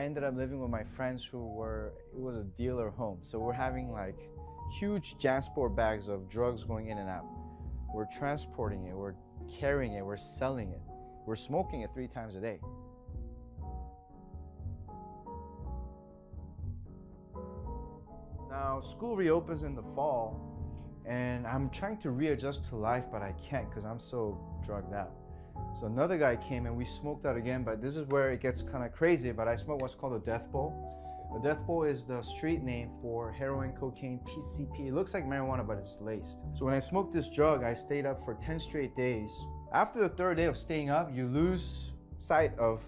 ended up living with my friends it was a dealer home. So we're having like huge JanSport bags of drugs going in and out. We're transporting it, we're carrying it, we're selling it. We're smoking it 3 times a day. Now, school reopens in the fall, and I'm trying to readjust to life, but I can't because I'm so drugged out. So another guy came and we smoked out again, but this is where it gets kind of crazy. But I smoked what's called a death bowl. A death bowl is the street name for heroin, cocaine, PCP. It looks like marijuana, but it's laced. So when I smoked this drug, I stayed up for 10 straight days. After the 3rd day of staying up, you lose sight of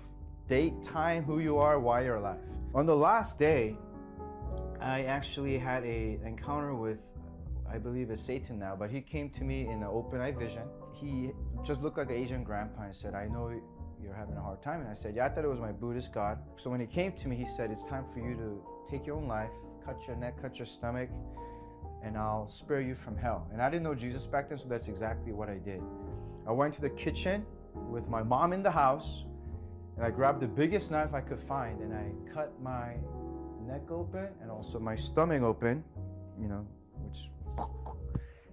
date, time, who you are, why you're alive. On the last day, I actually had an encounter with, I believe it's Satan now, but he came to me in an open eye vision. He just looked like an Asian grandpa and said, "I know you're having a hard time." And I said, "Yeah, I thought it was my Buddhist God." So when he came to me, he said, "It's time for you to take your own life, cut your neck, cut your stomach, and I'll spare you from hell." And I didn't know Jesus back then, so that's exactly what I did. I went to the kitchen with my mom in the house, and I grabbed the biggest knife I could find, and I cut my neck open and also my stomach open,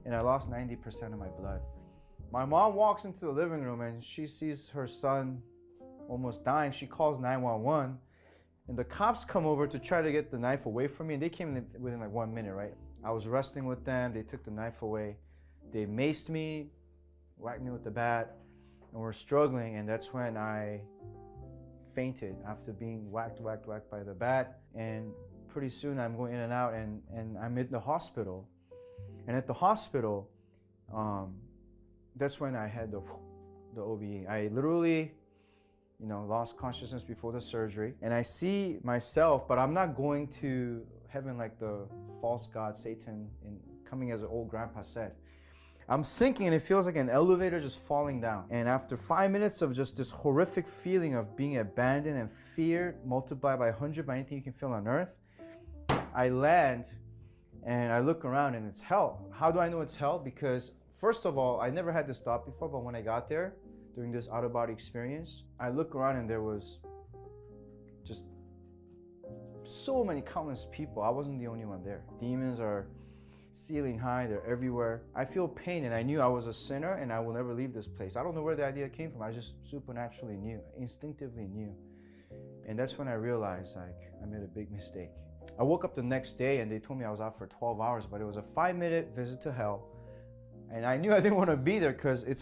and I lost 90% of my blood. My mom walks into the living room and she sees her son almost dying. She calls 911, and the cops come over to try to get the knife away from me, and they came in within like 1 minute, right? I was wrestling with them, they took the knife away, they maced me, whacked me with the bat, and we're struggling, and that's when I fainted after being whacked by the bat. And pretty soon I'm going in and out, and I'm in the hospital. And at the hospital, that's when I had the OBE. I literally, lost consciousness before the surgery. And I see myself, but I'm not going to heaven like the false god Satan coming as an old grandpa said. I'm sinking, and it feels like an elevator just falling down. And after 5 minutes of just this horrific feeling of being abandoned and fear multiplied by 100 by anything you can feel on earth, I land and I look around and it's hell. How do I know it's hell? Because first of all, I never had this thought before, but when I got there during this out-of-body experience, I look around and there was just so many countless people. I wasn't the only one there. Demons are ceiling high, they're everywhere. I feel pain, and I knew I was a sinner and I will never leave this place. I don't know where the idea came from. I just supernaturally knew, instinctively knew. And that's when I realized I made a big mistake. I woke up the next day and they told me I was out for 12 hours, but it was a 5-minute visit to hell. And I knew I didn't want to be there because it's